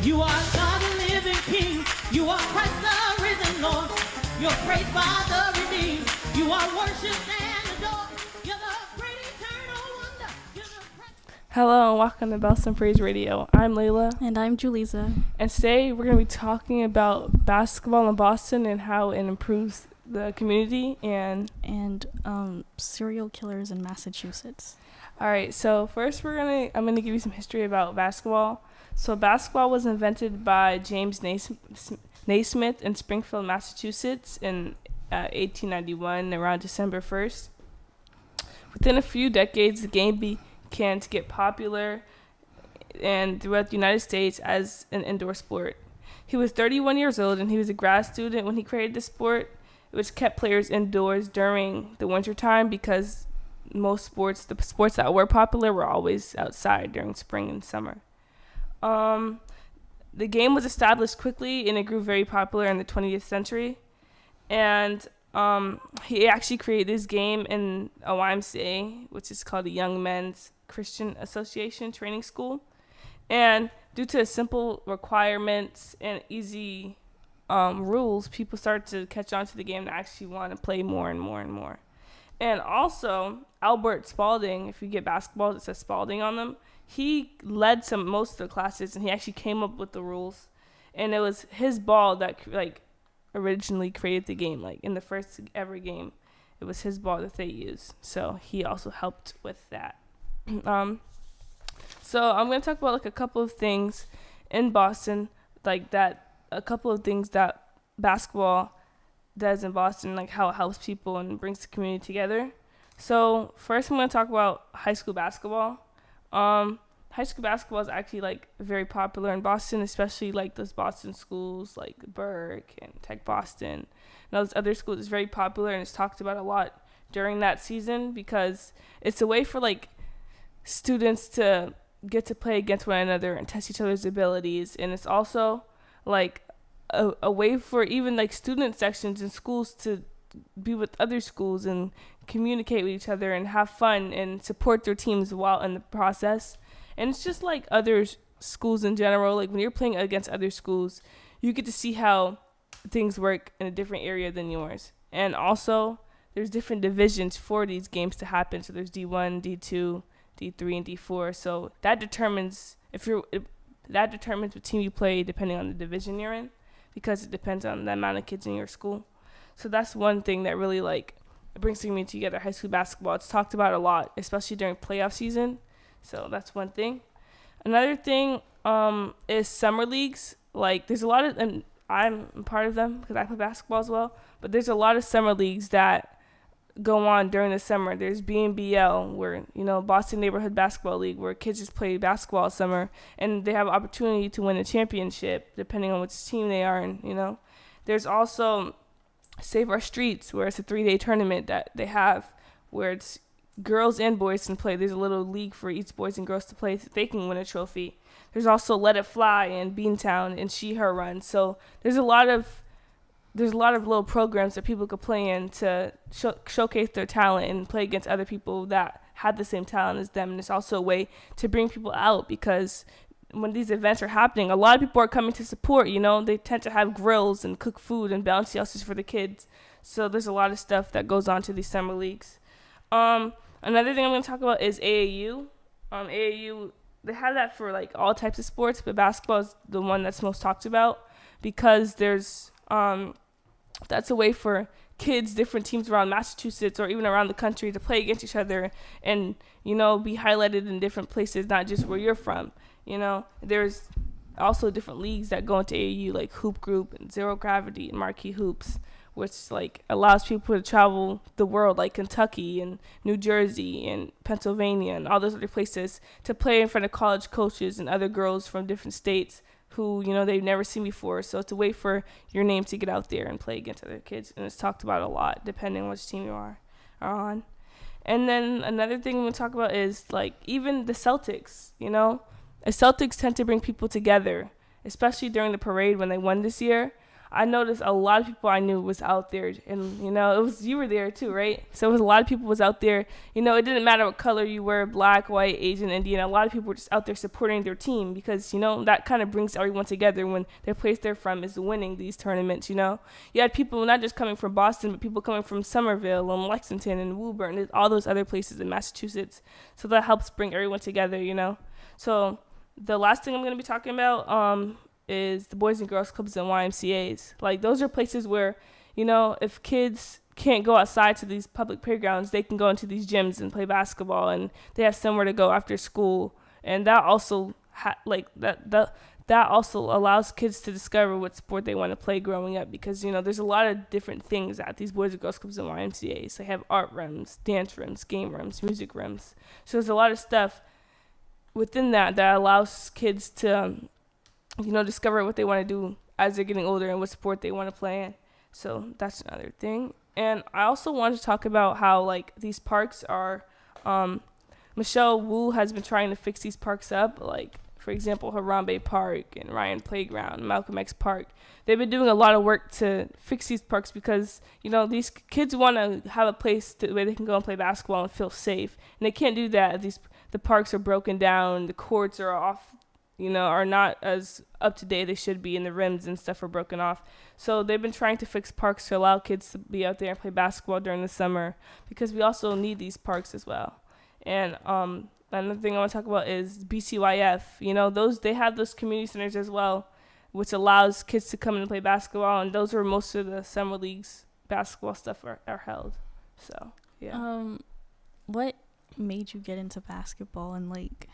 You are God, the living King. You are Christ, the risen Lord. You're praised by the redeemed. You are worshipped and adored. You're the great eternal wonder. You're the Hello and welcome to Bells and Praise Radio. I'm Layla. And I'm Julisa. And today we're going to be talking about basketball in Boston and how it improves the community and serial killers in Massachusetts. All right, so first I'm going to give you some history about basketball. So basketball was invented by James Naismith in Springfield, Massachusetts in 1891 around December 1st. Within a few decades, the game began to get popular and throughout the United States as an indoor sport. He was 31 years old and he was a grad student when he created the sport, which kept players indoors during the wintertime because the sports that were popular were always outside during spring and summer. The game was established quickly and it grew very popular in the 20th century. And he actually created this game in a YMCA, which is called the Young Men's Christian Association Training School. And due to simple requirements and easy rules, people started to catch on to the game and actually want to play more and more and more. And also, Albert Spalding, if you get basketballs, it says Spalding on them. He led most of the classes, and he actually came up with the rules. And it was his ball that originally created the game. In the first ever game, it was his ball that they used. So he also helped with that. So I'm going to talk about a couple of things in Boston, a couple of things that basketball does in Boston, how it helps people and brings the community together. So first I'm going to talk about high school basketball. High school basketball is actually very popular in Boston, especially those Boston schools like Burke and Tech Boston and those other schools. It's very popular and it's talked about a lot during that season because it's a way for students to get to play against one another and test each other's abilities, and it's also a way for even student sections in schools to be with other schools and communicate with each other and have fun and support their teams while in the process. And it's just like other schools in general. When you're playing against other schools, you get to see how things work in a different area than yours. And also, there's different divisions for these games to happen. So there's D1, D2, D3, and D4. So that determines what team you play depending on the division you're in, because it depends on the amount of kids in your school. So that's one thing that really it brings the community together. High school basketball, it's talked about a lot, especially during playoff season. So that's one thing. Another thing is summer leagues. There's a lot of, and I'm part of them because I play basketball as well, but there's a lot of summer leagues that go on during the summer. There's BNBL, where, Boston Neighborhood Basketball League, where kids just play basketball all summer, and they have an opportunity to win a championship depending on which team they are in, There's also Save Our Streets, where it's a 3-day tournament that they have, where it's girls and boys can play. There's a little league for each boys and girls to play so they can win a trophy. There's also Let It Fly and Beantown and She Her Run. So there's a lot of little programs that people could play in to showcase their talent and play against other people that have the same talent as them. And it's also a way to bring people out, because when these events are happening, a lot of people are coming to support. They tend to have grills and cook food and bouncy houses for the kids. So there's a lot of stuff that goes on to these summer leagues. Another thing I'm going to talk about is AAU. AAU, they have that for all types of sports, but basketball is the one that's most talked about, because there's that's a way for kids, different teams around Massachusetts or even around the country, to play against each other and be highlighted in different places, not just where you're from. There's also different leagues that go into AAU, like Hoop Group and Zero Gravity and Marquee Hoops, which allows people to travel the world, like Kentucky and New Jersey and Pennsylvania and all those other places, to play in front of college coaches and other girls from different states who they've never seen before. So it's a way for your name to get out there and play against other kids, and it's talked about a lot depending on which team you are on. And then another thing I'm going to talk about is even the Celtics. The Celtics tend to bring people together, especially during the parade when they won this year. I noticed a lot of people I knew was out there, and it was, you were there too, right? So it was a lot of people was out there. It didn't matter what color you were, black, white, Asian, Indian. A lot of people were just out there supporting their team because that kind of brings everyone together when their place they're from is winning these tournaments. You had people not just coming from Boston, but people coming from Somerville and Lexington and Woburn and all those other places in Massachusetts. So that helps bring everyone together. So the last thing I'm going to be talking about is the Boys and Girls Clubs and YMCAs. Like, those are places where, if kids can't go outside to these public playgrounds, they can go into these gyms and play basketball, and they have somewhere to go after school. And that also, that also allows kids to discover what sport they want to play growing up, because, there's a lot of different things at these Boys and Girls Clubs and YMCAs. They have art rooms, dance rooms, game rooms, music rooms. So there's a lot of stuff within that allows kids to discover what they want to do as they're getting older and what sport they want to play in. So that's another thing. And I also wanted to talk about how, these parks are, Michelle Wu has been trying to fix these parks up, for example, Harambe Park and Ryan Playground, Malcolm X Park. They've been doing a lot of work to fix these parks because, these kids want to have a place where they can go and play basketball and feel safe. And they can't do that if the parks are broken down, the courts are off, are not as up to date they should be, and the rims and stuff are broken off. So they've been trying to fix parks to allow kids to be out there and play basketball during the summer, because we also need these parks as well. And another thing I want to talk about is BCYF. They have those community centers as well, which allows kids to come in and play basketball, and those are most of the summer leagues basketball stuff are held. So yeah. What made you get into basketball, and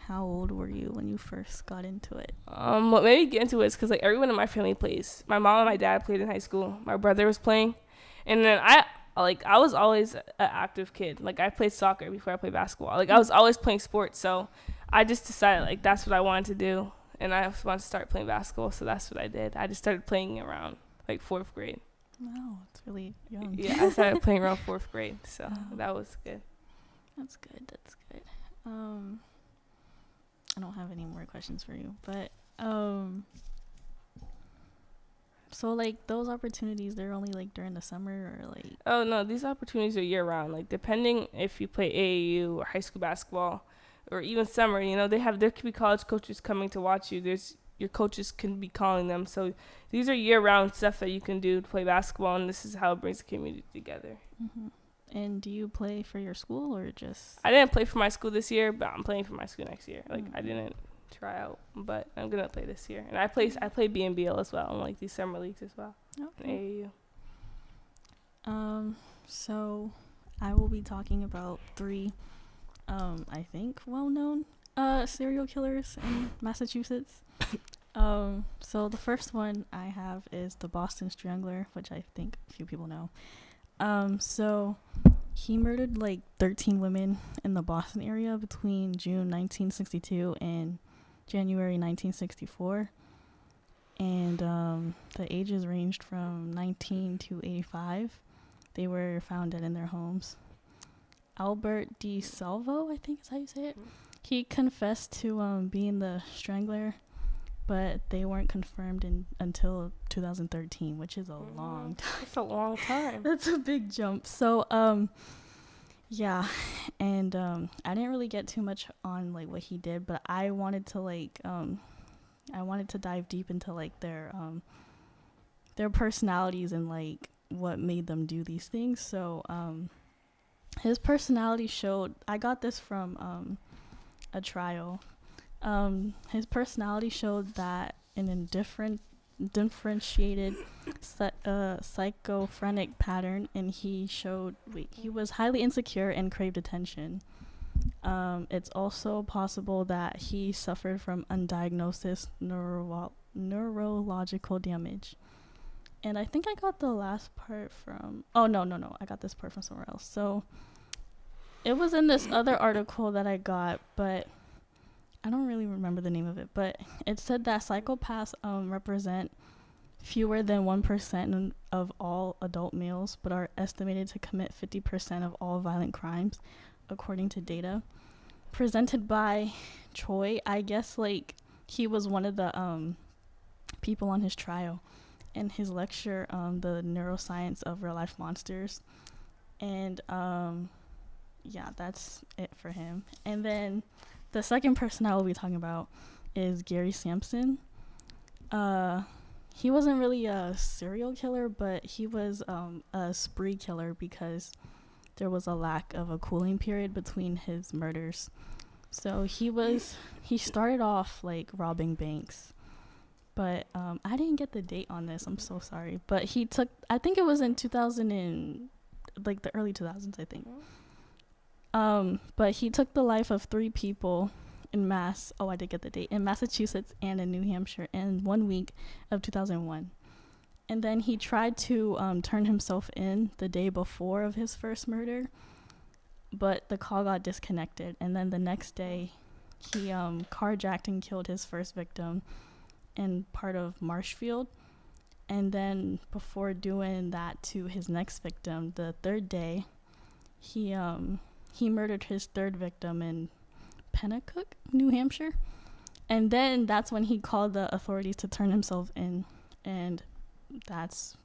how old were you when you first got into it? What made me get into it is because everyone in my family plays. My mom and my dad played in high school. My brother was playing, and then I was always an active kid. I played soccer before I played basketball. I was always playing sports, so I just decided that's what I wanted to do, and I wanted to start playing basketball, so that's what I did. I just started playing around 4th grade. Wow, it's really young. Yeah, I started playing around 4th grade, so that was good. That's good. I don't have any more questions for you, but so those opportunities, they're only during the summer, or Oh no, these opportunities are year round. Depending if you play AAU or high school basketball, or even summer, there could be college coaches coming to watch you. Your coaches can be calling them. So these are year round stuff that you can do to play basketball, and this is how it brings the community together. Mm-hmm. And do you play for your school, or just? I didn't play for my school this year, but I'm playing for my school next year. I didn't try out, but I'm gonna play this year. And I play BNBL as well, and these summer leagues as well. Okay. In AAU. So I will be talking about 3, I think well-known serial killers in Massachusetts. So the first one I have is the Boston Strangler, which I think a few people know. So he murdered 13 women in the Boston area between June 1962 and January 1964. And the ages ranged from 19 to 85. They were found dead in their homes. Albert DeSalvo, I think is how you say it. He confessed to being the strangler, but they weren't confirmed until 2013, which is a long time. It's a long time. That's a big jump. So, yeah, and I didn't really get too much on what he did, but I wanted to dive deep into their personalities and what made them do these things. So, his personality showed. I got this from a trial. His personality showed that in a differentiated schizophrenic pattern, and he was highly insecure and craved attention. It's also possible that he suffered from undiagnosed neurological damage. And I think I got the last part from... Oh, no. I got this part from somewhere else. So it was in this other article that I got, but I don't really remember the name of it. But it said that psychopaths represent fewer than 1% of all adult males, but are estimated to commit 50% of all violent crimes, according to data presented by Choi. I guess he was one of the people on his trial. in his lecture, The Neuroscience of Real Life Monsters. And yeah, that's it for him. And then the second person I will be talking about is Gary Sampson. He wasn't really a serial killer, but he was a spree killer because there was a lack of a cooling period between his murders. So he started off like robbing banks, but I didn't get the date on this. I'm so sorry. But I think it was in 2000 and like the early 2000s, I think. But he took the life of 3 people in I did get the date, in Massachusetts and in New Hampshire in 1 week of 2001. And then he tried to turn himself in the day before of his first murder, but the call got disconnected. And then the next day, he carjacked and killed his first victim in part of Marshfield. And then before doing that to his next victim, the third day, he murdered his third victim in Pennacook, New Hampshire. And then that's when he called the authorities to turn himself in, and that's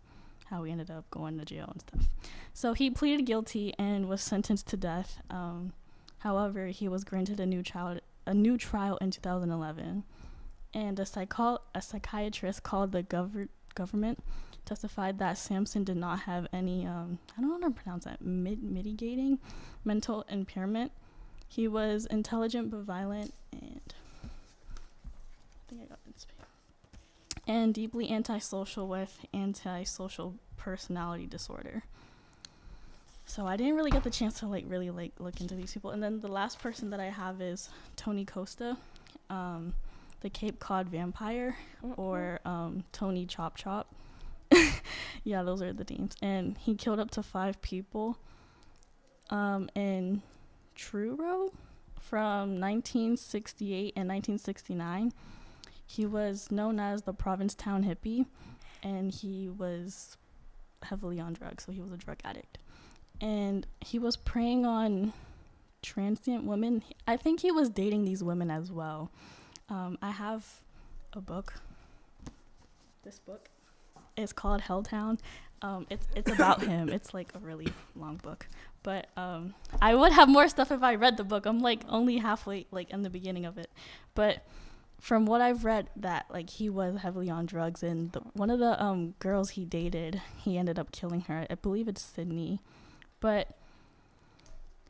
how he ended up going to jail and stuff. So he pleaded guilty and was sentenced to death. However, he was granted a new trial in 2011. And a psychiatrist called the government testified that Sampson did not have any, I don't know how to pronounce that, mitigating mental impairment. He was intelligent but violent, and I think I got this. And deeply antisocial with antisocial personality disorder. So I didn't really get the chance to really look into these people. And then the last person that I have is Tony Costa, the Cape Cod vampire, or Tony Chop Chop. Yeah, those are the names. And he killed up to 5 people in Truro from 1968 and 1969. He was known as the Provincetown hippie, and he was heavily on drugs, so he was a drug addict. And he was preying on transient women. I think he was dating these women as well. I have a book. This book. It's called Helltown. It's about him. It's like a really long book. But I would have more stuff if I read the book. I'm like only halfway in the beginning of it. But from what I've read, that he was heavily on drugs, and one of the girls he dated, he ended up killing her. I believe it's Sydney. But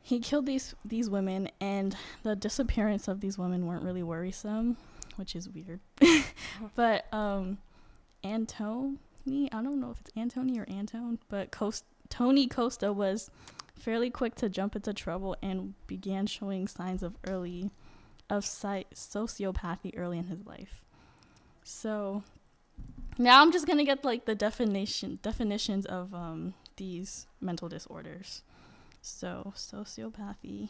he killed these women, and the disappearance of these women weren't really worrisome, which is weird. But Antone, I don't know if it's Antony or Antone, but Tony Costa was fairly quick to jump into trouble and began showing signs of sociopathy early in his life. So now I'm just gonna get the definitions of these mental disorders. So sociopathy,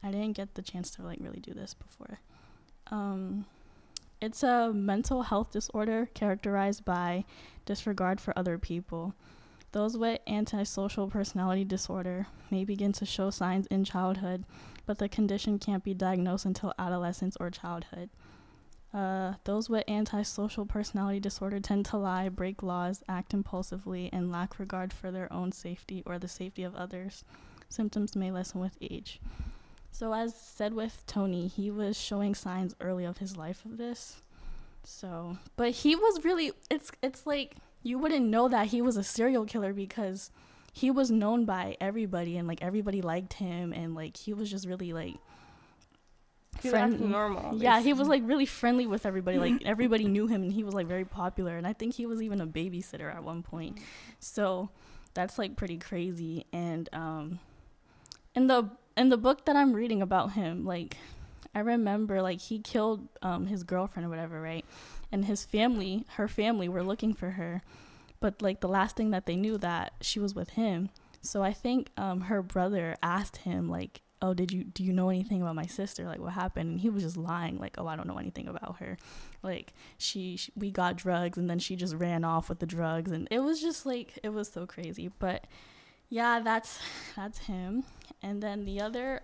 I didn't get the chance to really do this before. It's a mental health disorder characterized by disregard for other people. Those with antisocial personality disorder may begin to show signs in childhood, but the condition can't be diagnosed until adolescence or childhood. Those with antisocial personality disorder tend to lie, break laws, act impulsively, and lack regard for their own safety or the safety of others. Symptoms may lessen with age. So as said with Tony, he was showing signs early of his life of this. So, but he was really, it's like you wouldn't know that he was a serial killer because he was known by everybody, and everybody liked him, and he was just really friendly, normal. Yeah, basically. He was really friendly with everybody. Everybody knew him, and he was very popular. And I think he was even a babysitter at one point. So that's pretty crazy. And in the book that I'm reading about him, I remember he killed his girlfriend or whatever, right? And her family were looking for her, but the last thing that they knew that she was with him. So I think her brother asked him oh, do you know anything about my sister? What happened? And he was just lying, oh, I don't know anything about her. We got drugs, and then she just ran off with the drugs, and it was just it was so crazy. But yeah, that's him. And then the other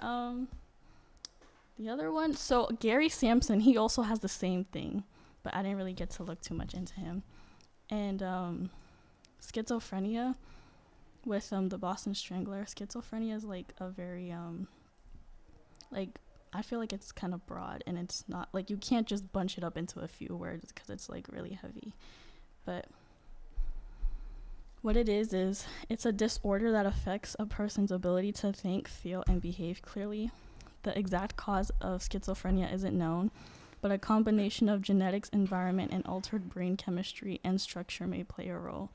one, so Gary Sampson, he also has the same thing, but I didn't really get to look too much into him. And schizophrenia with the Boston Strangler. Schizophrenia is like a very like, I feel like it's kind of broad, and it's not like you can't just bunch it up into a few words because it's like really heavy. But what it is it's a disorder that affects a person's ability to think, feel, and behave clearly. The exact cause of schizophrenia isn't known, but a combination of genetics, environment, and altered brain chemistry and structure may play a role.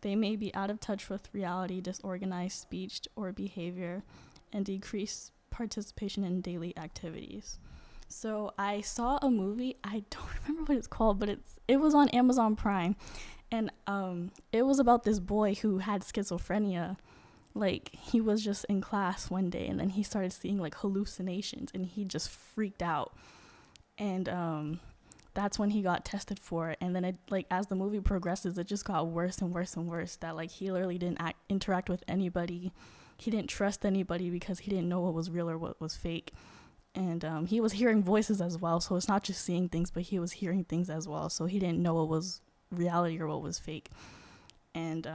They may be out of touch with reality, disorganized speech or behavior, and decreased participation in daily activities. So I saw a movie, I don't remember what it's called, but it was on Amazon Prime, and it was about this boy who had schizophrenia. Like, he was just in class one day, and then he started seeing like hallucinations, and he just freaked out. And that's when he got tested for it. And then it, like, as the movie progresses, it just got worse and worse and worse, that like he literally didn't interact with anybody. He didn't trust anybody because he didn't know what was real or what was fake. And he was hearing voices as well, so it's not just seeing things, but he was hearing things as well, so he didn't know what was reality or what was fake. And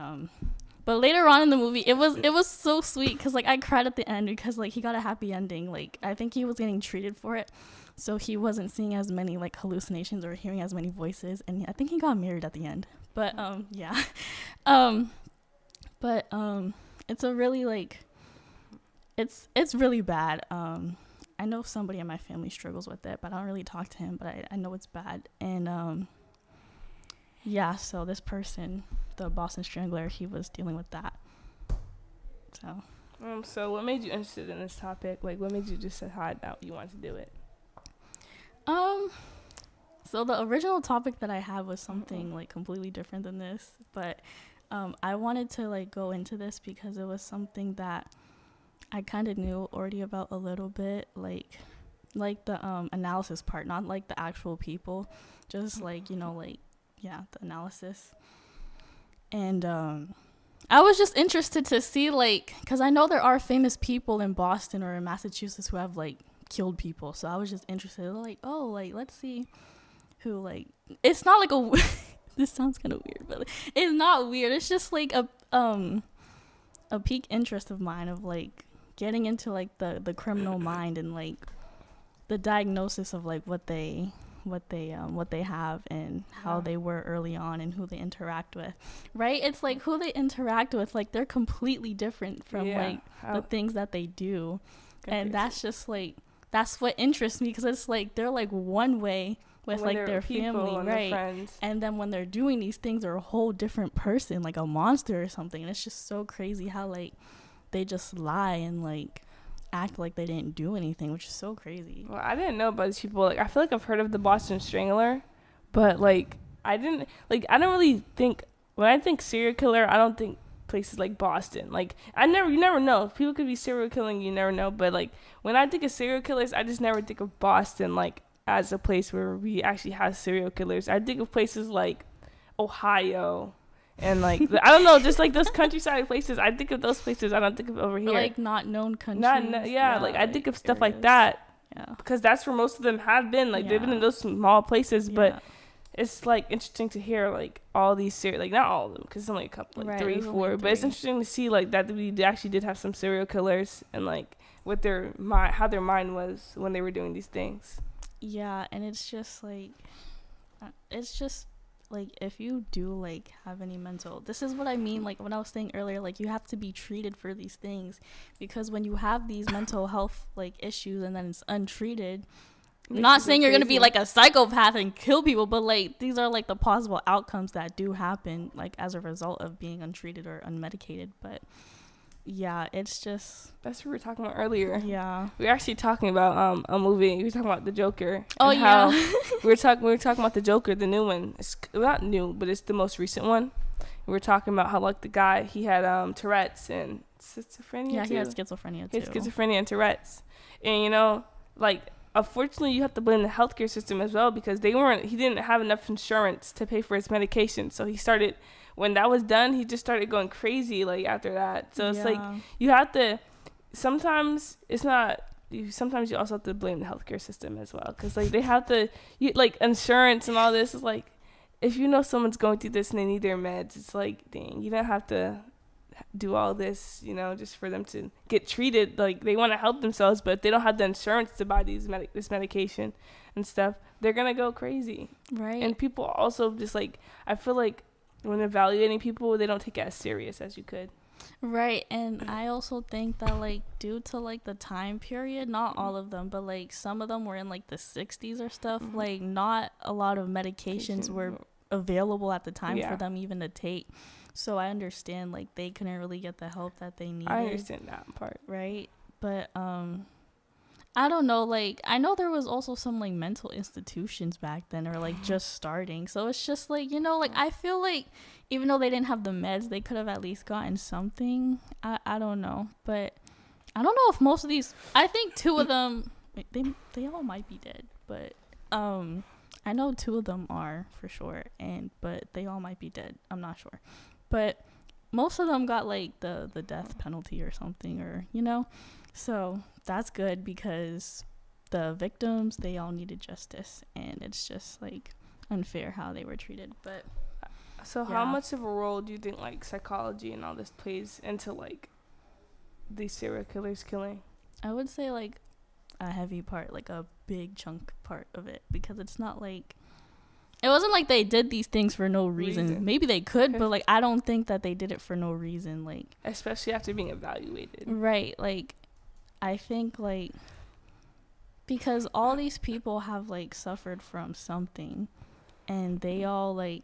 but later on in the movie, it was so sweet, because like I cried at the end, because like he got a happy ending. Like, I think he was getting treated for it, so he wasn't seeing as many like hallucinations or hearing as many voices, and I think he got married at the end. But yeah. It's a really like, it's really bad. I know somebody in my family struggles with it, but I don't really talk to him, but I know it's bad. And yeah, so this person, the Boston Strangler, he was dealing with that. So what made you interested in this topic? Like, what made you just decide that you wanted to do it? So the original topic that I had was something like completely different than this, but I wanted to like go into this because it was something that I kind of knew already about a little bit, like the analysis part, not like the actual people, just like, you know, like, yeah, the analysis. And I was just interested to see, like, because I know there are famous people in Boston or in Massachusetts who have like killed people, so I was just interested, like, oh, like, let's see who, like, it's not like a this sounds kind of weird, but it's not weird, it's just like a peak interest of mine of like getting into like the criminal mind and like the diagnosis of like what they have and how they were early on and who they interact with, right? It's like who they interact with, like they're completely different from like the things that they do. And that's just like, that's what interests me, because it's like they're like one way with when like their family, right? And then when they're doing these things, they're a whole different person, like a monster or something. And it's just so crazy how like they just lie and like act like they didn't do anything, which is so crazy. Well, I didn't know about these people. Like, I feel like I've heard of the Boston Strangler, but like I don't really think, when I think serial killer, I don't think places like Boston. Like, you never know. People could be serial killing, you never know. But like when I think of serial killers, I just never think of Boston like as a place where we actually have serial killers. I think of places like Ohio and like I don't know, just like those countryside places. I think of those places. I don't think of over here, like not known countries. Like I think of stuff like that. Yeah, because that's where most of them have been. Like they've been in those small places, but it's like interesting to hear like all these serial, like not all of them, because it's only a couple, like 3, 4. But it's interesting to see like that we actually did have some serial killers and like what their mind, how their mind was when they were doing these things. Yeah, and it's just like if you do like have any mental, this is what I mean, like when I was saying earlier, like you have to be treated for these things, because when you have these mental health like issues and then it's untreated, I'm not saying you're gonna be like a psychopath and kill people, but like these are like the possible outcomes that do happen like as a result of being untreated or unmedicated. But yeah, it's just, that's what we were talking about earlier. Yeah, we were actually talking about a movie. We were talking about the Joker. Oh yeah. we were talking about the Joker, the new one. It's not new, but it's the most recent one. We were talking about how like the guy, he had Tourette's and schizophrenia. Yeah, too. He had schizophrenia too. He had schizophrenia and Tourette's, and you know, like unfortunately you have to blame the healthcare system as well, because he didn't have enough insurance to pay for his medication, so he started. When that was done, he just started going crazy like after that. So it's like you have to, sometimes it's not sometimes you also have to blame the healthcare system as well, because like they have to like insurance and all this is like, if you know someone's going through this and they need their meds, it's like, dang, you don't have to do all this, you know, just for them to get treated. Like they want to help themselves, but if they don't have the insurance to buy this medication and stuff, they're gonna go crazy. Right. And people also just like, I feel like when evaluating people, they don't take it as serious as you could. Right. And I also think that like due to like the time period, not all of them, but like some of them were in like the 60s or stuff, like not a lot of medications were available at the time for them even to take. So I understand like they couldn't really get the help that they needed. I understand that part. Right. But I don't know, like I know there was also some like mental institutions back then, or like just starting. So it's just like, you know, like I feel like even though they didn't have the meds, they could have at least gotten something. I don't know. But I don't know if most of these, I think 2 of them, they all might be dead, but I know 2 of them are for sure, but they all might be dead. I'm not sure. But most of them got like the death penalty or something, or, you know. So that's good, because the victims, they all needed justice, and it's just like unfair how they were treated. But so how much of a role do you think like psychology and all this plays into like these serial killers killing? I would say like a heavy part, like a big chunk part of it, because it's not like, it wasn't like they did these things for no reason. Maybe they could, but like I don't think that they did it for no reason, like especially after being evaluated. Right. Like I think like because all these people have like suffered from something, and they all like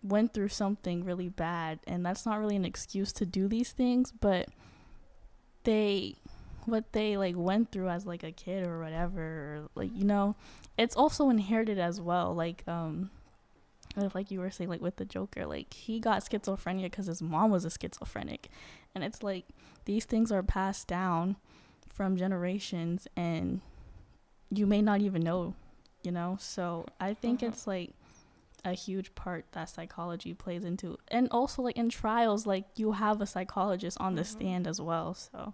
went through something really bad, and that's not really an excuse to do these things, but what they like went through as like a kid or whatever, or like, you know, it's also inherited as well. Like you were saying, like with the Joker, like he got schizophrenia because his mom was a schizophrenic, and it's like these things are passed down from generations, and you may not even know, you know. So I think it's like a huge part that psychology plays into, and also like in trials, like you have a psychologist on the stand as well. So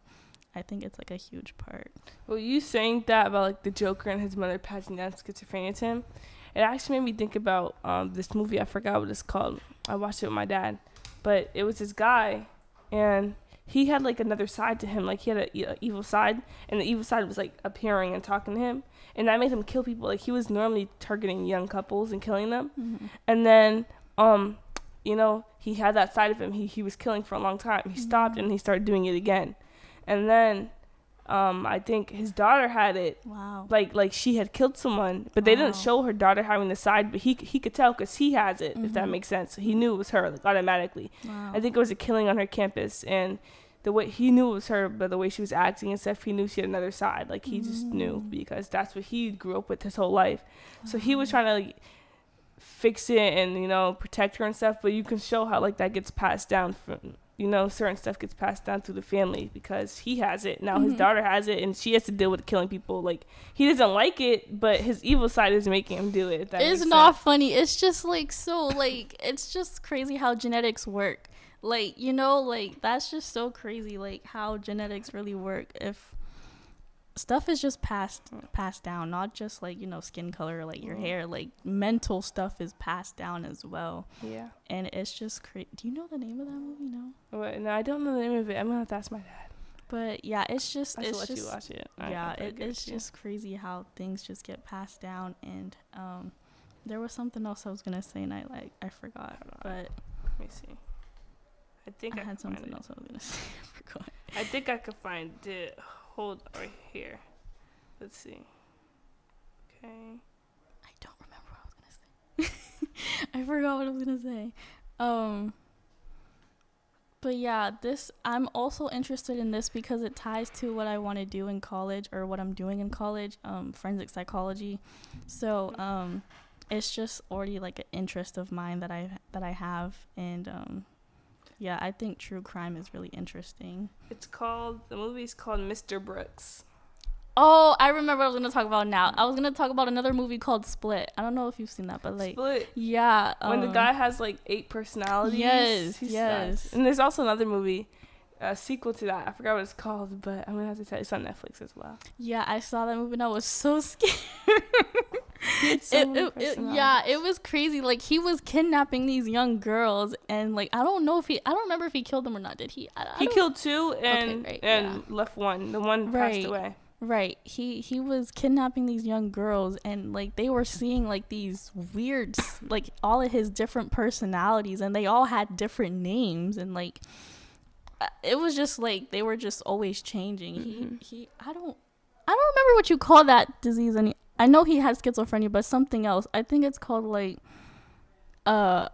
I think it's like a huge part. Well, you saying that about like the Joker and his mother passing down schizophrenia to him, it actually made me think about this movie. I forgot what it's called. I watched it with my dad, but it was this guy, and he had like another side to him. Like he had a evil side, and the evil side was like appearing and talking to him, and that made him kill people. Like he was normally targeting young couples and killing them, and then you know, he had that side of him. He was killing for a long time. He stopped and he started doing it again, and then I think his daughter had it. Wow. Like she had killed someone, but they didn't show her daughter having the side, but he could tell because he has it, if that makes sense. So he knew it was her, like automatically. Wow. I think it was a killing on her campus, and the way he knew it was her, by the way she was acting and stuff, he knew she had another side. Like he just knew, because that's what he grew up with his whole life. So he was trying to like fix it and, you know, protect her and stuff, but you can show how like that gets passed down from, you know, certain stuff gets passed down through the family, because he has it now. His daughter has it, and she has to deal with killing people. Like he doesn't like it, but his evil side is making him do it, if that it's makes not sense. funny. It's just like, so like it's just crazy how genetics work. Like, you know, like that's just so crazy, like how genetics really work. If stuff is just passed down, not just like, you know, skin color or like your hair, like mental stuff is passed down as well. Yeah. And it's just crazy. Do you know the name of that movie? No. What? No, I don't know the name of it. I'm gonna have to ask my dad. But yeah, it's just I should it's let just you watch it. yeah, it's just crazy how things just get passed down. And there was something else I was gonna say, and I forgot. But let me see. I think I had something find else I was gonna say. I forgot. I think I could find it. Hold right here. Let's see. Okay. I don't remember what I was gonna say. I forgot what I was gonna say. But yeah, I'm also interested in this because it ties to what I want to do in college, or what I'm doing in college, forensic psychology. So it's just already like an interest of mine that I have, and yeah, I think true crime is really interesting. The movie's called Mr. Brooks. Oh, I remember what I was going to talk about now. I was going to talk about another movie called Split. I don't know if you've seen that, but like... Split? Yeah. When the guy has like 8 personalities. Yes. And there's also another movie. a sequel to that. I forgot what it's called, but I'm gonna have to tell you, it's on Netflix as well. Yeah, I saw that movie and I was so scared. It was crazy. Like, he was kidnapping these young girls, and like I don't remember if he killed them or not. Did he? He killed 2 and Okay, right, left 1. The one passed away. Right. He was kidnapping these young girls, and like they were seeing like these weird, like all of his different personalities, and they all had different names, and like it was just like they were just always changing. Mm-hmm. I don't remember what you call that disease. I know he had schizophrenia, but something else. I think it's called like a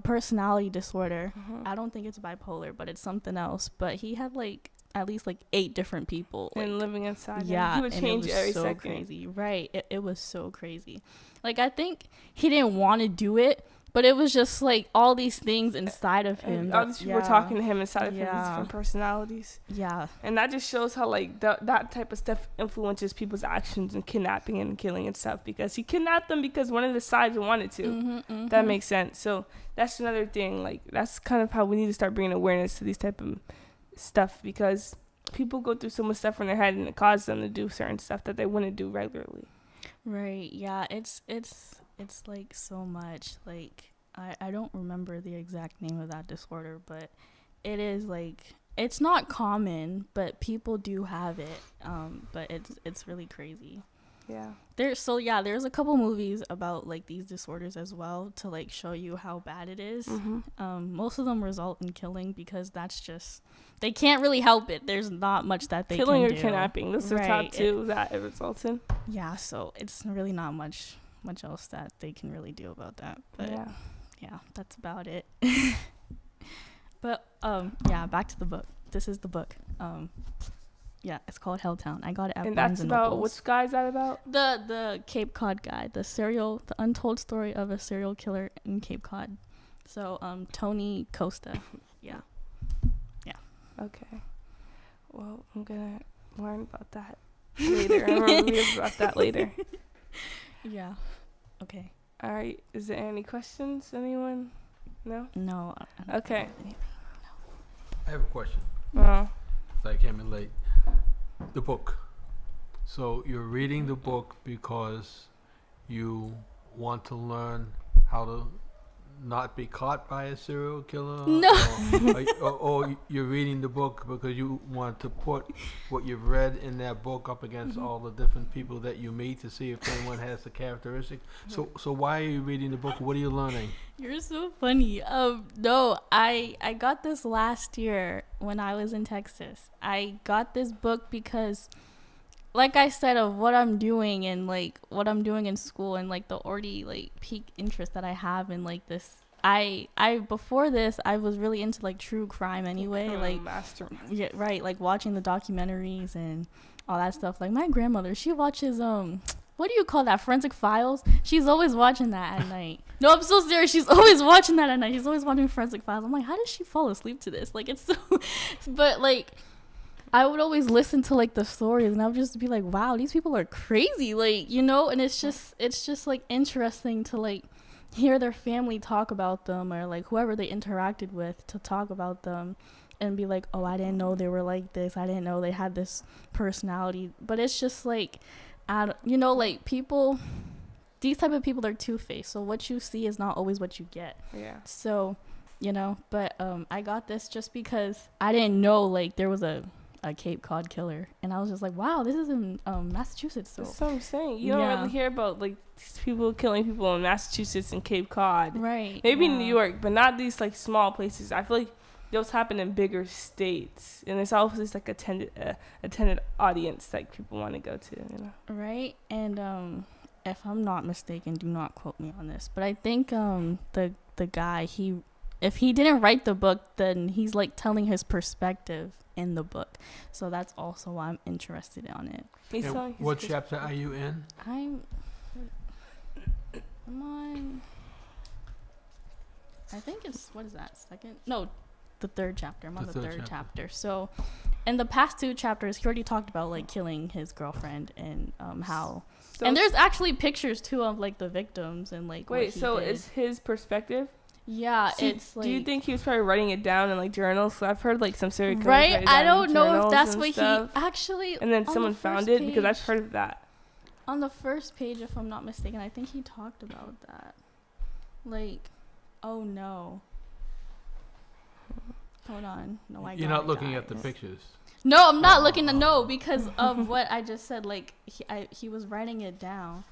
personality disorder. Mm-hmm. I don't think it's bipolar, but it's something else. But he had like at least like 8 different people and living inside him. Yeah, He would change every so second. Crazy. Right. It was so crazy. Like, I think he didn't want to do it, but it was just like all these things inside of him. All these people were talking to him inside of him, his different personalities. Yeah. And that just shows how like that type of stuff influences people's actions and kidnapping and killing and stuff, because he kidnapped them because one of the sides wanted to. Mm-hmm. That makes sense. So that's another thing. Like, that's kind of how we need to start bringing awareness to these type of stuff, because people go through so much stuff in their head and it causes them to do certain stuff that they wouldn't do regularly. Right. Yeah. It's like so much. Like, I don't remember the exact name of that disorder, but it is like, it's not common, but people do have it. But it's really crazy. Yeah. There's a couple movies about like these disorders as well, to like show you how bad it is. Mm-hmm. Most of them result in killing, because that's just, they can't really help it. There's not much that they killing can or do. Kidnapping. Those are top 2 that it results in. Yeah, so it's really not much else that they can really do about that. But yeah, that's about it. But back to the book. This is the book. Yeah, it's called Helltown. I got it at and Barnes that's about Nobles. which guy is that about? The Cape Cod guy, the untold story of a serial killer in Cape Cod. So Tony Costa. Yeah. Okay. Well, I'm gonna learn about that later. I'm gonna read about that later. Yeah. Okay. All right. Is there any questions? Anyone? No. No. Okay. I have a question. Uh-huh. I came in late. The book. So you're reading the book because you want to learn how to not be caught by a serial killer? No. Or you're reading the book because you want to put what you've read in that book up against all the different people that you meet to see if anyone has the characteristics. So why are you reading the book? What are you learning? You're so funny. No, I got this last year when I was in Texas. I got this book because, like I said, of what I'm doing and like what I'm doing in school, and like the already like peak interest that I have in like this. I before this I was really into like true crime anyway, like yeah, right, like watching the documentaries and all that stuff. Like my grandmother, she watches what do you call that, Forensic Files? She's always watching that at night. No, I'm so serious. She's always watching that at night. She's always watching Forensic Files. I'm like, how does she fall asleep to this? Like, it's so but like I would always listen to like the stories, and I would just be like, wow, these people are crazy, like, you know. And it's just like interesting to like hear their family talk about them, or like whoever they interacted with to talk about them, and be like, oh, I didn't know they were like this, I didn't know they had this personality. But it's just like, you know, like people, these type of people are two-faced, so what you see is not always what you get. Yeah. So, you know, but I got this just because I didn't know like there was a Cape Cod killer, and I was just like, wow, this is in Massachusetts. So that's what I'm saying. You don't really hear about like these people killing people in Massachusetts and Cape Cod, right? Maybe New York, but not these like small places. I feel like those happen in bigger states, and it's always like attended audience that people want to go to, you know, right? And if I'm not mistaken, do not quote me on this, but I think the guy, if he didn't write the book, then he's like telling his perspective in the book, so that's also why I'm interested on it. What chapter are you in? I'm on, I think it's, what is that, the third chapter. I'm on the third chapter. So in the past 2 chapters, he already talked about like killing his girlfriend, and how and there's actually pictures too of like the victims, and like wait, so did. It's his perspective? Yeah, So it's like. do you think he was probably writing it down in like journals? So I've heard like some serial killers Right? write it I down in don't know if journals that's and what stuff, he actually. and then on someone the found first it because I've page- heard of that. On the first page, if I'm not mistaken, I think he talked about that. Like, oh no. Hold on. No, I You're got not it, looking at the guys. pictures. No, I'm not looking to know because of what I just said. Like, he was writing it down.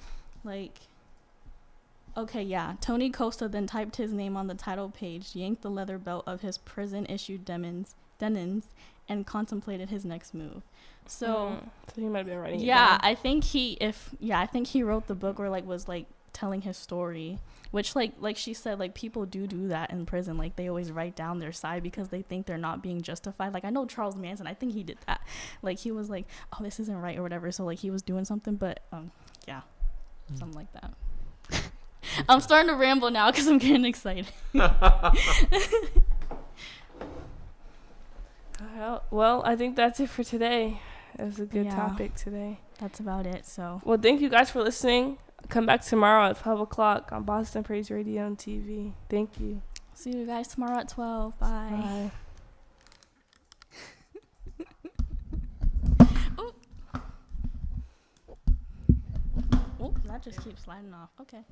Like, okay, yeah. Tony Costa then typed his name on the title page, yanked the leather belt of his prison-issued denims, and contemplated his next move. So, So he might have been writing it yeah, down. I think he wrote the book or like was like telling his story, which like she said, like people do that in prison. Like they always write down their side because they think they're not being justified. Like I know Charles Manson, I think he did that. Like he was like, oh, this isn't right or whatever. So like he was doing something, but yeah, something like that. I'm starting to ramble now because I'm getting excited. Well, I think that's it for today. It was a good Yeah. topic today. That's about it. So Well, thank you guys for listening. Come back tomorrow at 12 o'clock on Boston Praise Radio and TV. Thank you. see you guys tomorrow at 12. Bye. Oh, that just keeps sliding off. Okay.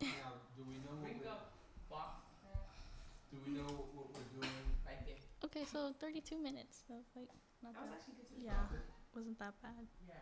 Now, do we know what we're doing? Okay, so 32 minutes. So like, not that. Yeah, wasn't that bad. Yeah.